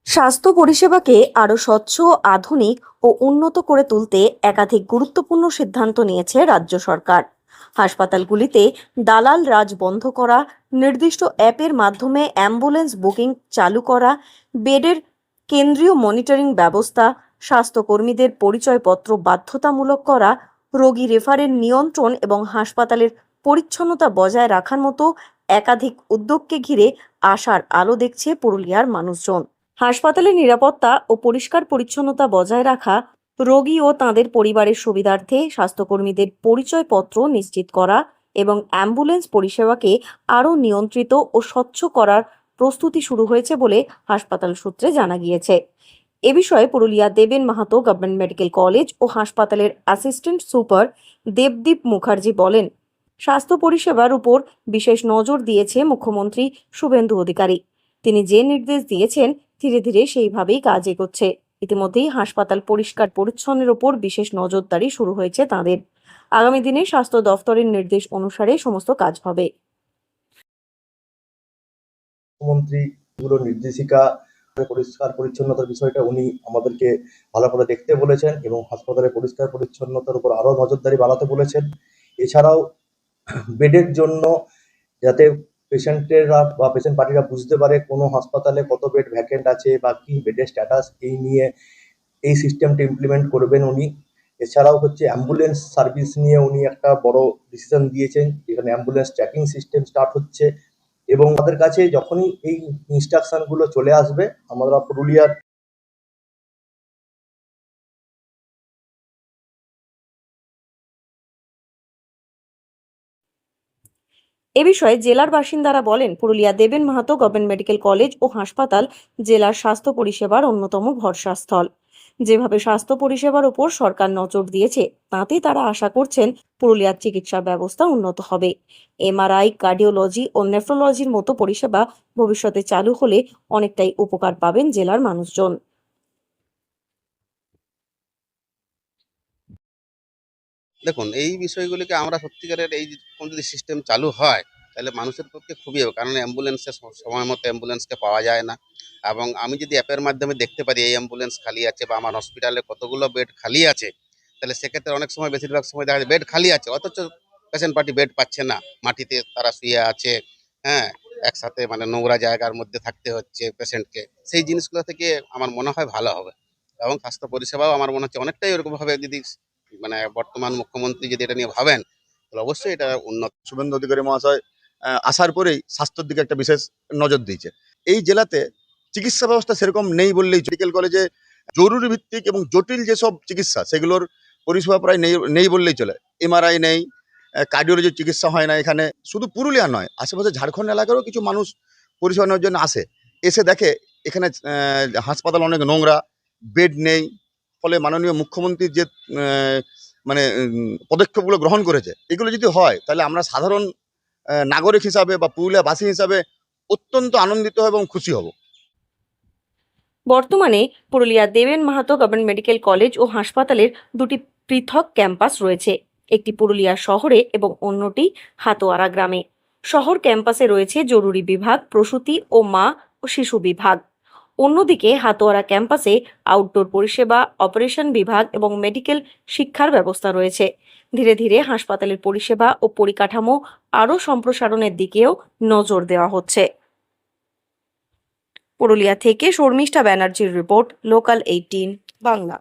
স্বাস্থ্য পরিষেবাকে আরও স্বচ্ছ, আধুনিক ও উন্নত করে তুলতে একাধিক গুরুত্বপূর্ণ সিদ্ধান্ত নিয়েছে রাজ্য সরকার। হাসপাতালগুলিতে দালাল রাজ বন্ধ করা, নির্দিষ্ট অ্যাপের মাধ্যমে অ্যাম্বুলেন্স বুকিং চালু করা, বেডের কেন্দ্রীয় মনিটরিং ব্যবস্থা, স্বাস্থ্যকর্মীদের পরিচয়পত্র বাধ্যতামূলক করা, রোগী রেফারের নিয়ন্ত্রণ এবং হাসপাতালের পরিচ্ছন্নতা বজায় রাখার মতো একাধিক উদ্যোগকে ঘিরে আশার আলো দেখছে পুরুলিয়ার মানুষজন। হাসপাতালের নিরাপত্তা ও পরিষ্কার পরিচ্ছন্নতা বজায় রাখা, রোগী ও তাঁদের পরিবারের সুবিধার্থে স্বাস্থ্যকর্মীদের পরিচয়পত্র নিশ্চিত করা এবং অ্যাম্বুলেন্স পরিষেবাকে আরও নিয়ন্ত্রিত ও স্বচ্ছ করার প্রস্তুতি শুরু হয়েছে বলে হাসপাতাল সূত্রে জানা গিয়েছে। এ বিষয়ে পুরুলিয়া দেবেন মাহাতো গভর্নমেন্ট মেডিকেল কলেজ ও হাসপাতালের অ্যাসিস্ট্যান্ট সুপার দেবদীপ মুখার্জি বলেন, স্বাস্থ্য পরিষেবার উপর বিশেষ নজর দিয়েছে মুখ্যমন্ত্রী শুভেন্দু অধিকারী। তিনি যে নির্দেশ দিয়েছেন ধীরে ধীরে সেইভাবেই কাজ এগোচ্ছে। ইতিমধ্যেই হাসপাতাল পরিষ্কার পরিচ্ছন্নের ওপর বিশেষ নজরদারি শুরু হয়েছে তাদের। আগামী দিনে স্বাস্থ্য দফতরের নির্দেশ অনুসারে সমস্ত কাজ হবে। মুখ্যমন্ত্রী পুরো নির্দেশিকা পরিষ্কার পরিচ্ছন্নতার বিষয়টা উনি আমাদেরকে ভালো করে দেখতে বলেছেন এবং হাসপাতালে পরিষ্কার পরিচ্ছন্নতার উপর আরো নজরদারি বাড়াতে বলেছেন। এছাড়াও বেডের জন্য যাতে পেশেন্টেরা বা পেশেন্ট পার্টিরা বুঝতে পারে কোনো হাসপাতালে কত বেড ভ্যাকেন্ট আছে বা কি বেডের স্ট্যাটাস, এই নিয়ে এই সিস্টেমটা ইমপ্লিমেন্ট করবেন উনি। এছাড়াও অ্যাম্বুলেন্স সার্ভিস নিয়ে উনি একটা বড় ডিসিশন দিয়েছেন, যেখানে অ্যাম্বুলেন্স ট্র্যাকিং সিস্টেম স্টার্ট হচ্ছে এবং আমাদের কাছে যখনই এই ইনস্ট্রাকশন গুলো চলে আসবে আমরা পুরুলিয়ার এ বিষয়ে জেলার বাসিন্দারা বলেন, পুরুলিয়া দেবেন মাহাতো গভর্নমেন্ট মেডিকেল কলেজ ও হাসপাতাল জেলার স্বাস্থ্য পরিষেবার অন্যতম ভরসাস্থল। যেভাবে স্বাস্থ্য পরিষেবার উপর সরকার নজর দিয়েছে, তাতে তারা আশা করছেন পুরুলিয়ার চিকিৎসা ব্যবস্থা উন্নত হবে। এমআরআই, কার্ডিওলজি ও নেফ্রোলজির মতো পরিষেবা ভবিষ্যতে চালু হলে অনেকটাই উপকার পাবেন জেলার মানুষজন। দেখুন, এই বিষয়গুলিকে আমরা সত্যিকারের এই যদি সিস্টেম চালু হয় তাহলে মানুষের পক্ষে খুবই হবে, কারণ অ্যাম্বুলেন্সের সময় মতো অ্যাম্বুলেন্সকে পাওয়া যায় না। এবং আমি যদি অ্যাপের মাধ্যমে দেখতে পারি এই অ্যাম্বুলেন্স খালি আছে বা আমার হসপিটালে কতগুলো বেড খালি আছে, তাহলে সেক্ষেত্রে অনেক সময় বেশিরভাগ সময় দেখা যায় বেড খালি আছে অথচ পেশেন্ট পার্টি বেড পাচ্ছে না, মাটিতে তারা শুয়ে আছে। হ্যাঁ, একসাথে মানে নোংরা জায়গার মধ্যে থাকতে হচ্ছে পেশেন্টকে। সেই জিনিসগুলো থেকে আমার মনে হয় ভালো হবে এবং স্বাস্থ্য পরিষেবাও আমার মনে হচ্ছে অনেকটাই ওরকমভাবে যদি মানে বর্তমান মুখ্যমন্ত্রী যদি এটা নিয়ে ভাবেন তাহলে অবশ্যই এটা উন্নত। শুভেন্দু অধিকারী মহাশয় আসার পরেই স্বাস্থ্যের দিকে একটা বিশেষ নজর দিয়েছে। এই জেলাতে চিকিৎসা ব্যবস্থা সেরকম নেই বললেই মেডিকেল কলেজে জরুরি ভিত্তিক এবং জটিল যেসব চিকিৎসা সেগুলোর পরিষেবা প্রায় নেই নেই বললেই চলে। এমআরআই নেই, কার্ডিওলজির চিকিৎসা হয় না এখানে। শুধু পুরুলিয়া নয়, আশেপাশে ঝাড়খণ্ড এলাকারও কিছু মানুষ পরিষেবা নেওয়ার জন্য আসে, এসে দেখে এখানে হাসপাতাল অনেক নোংরা, বেড নেই। ফলে মাননীয় মুখ্যমন্ত্রীর যে মানে পদক্ষেপগুলো গ্রহণ করেছে, এগুলো যদি হয় তাহলে আমরা সাধারণ নাগরিক হিসাবে বা পুরুলিয়াবাসী হিসাবে অত্যন্ত আনন্দিত এবং খুশি হব। বর্তমানে পুরুলিয়া দেবেন মাহাতো গভর্নমেন্ট মেডিকেল কলেজ ও হাসপাতালের দুটি পৃথক ক্যাম্পাস রয়েছে, একটি পুরুলিয়া শহরে এবং অন্যটি হাতোয়ারা গ্রামে। শহর ক্যাম্পাসে রয়েছে জরুরি বিভাগ, প্রসূতি ও মা ও শিশু বিভাগ। অন্যদিকে হাতোয়ারা ক্যাম্পাসে আউটডোর পরিষেবা, অপারেশন বিভাগ এবং মেডিকেল শিক্ষার ব্যবস্থা রয়েছে। ধীরে ধীরে হাসপাতালের পরিষেবা ও পরিকাঠামো আরও সম্প্রসারণের দিকেও নজর দেওয়া হচ্ছে। পুরুলিয়া থেকে শর্মিষ্ঠা ব্যানার্জির রিপোর্ট, লোকাল 18 বাংলা।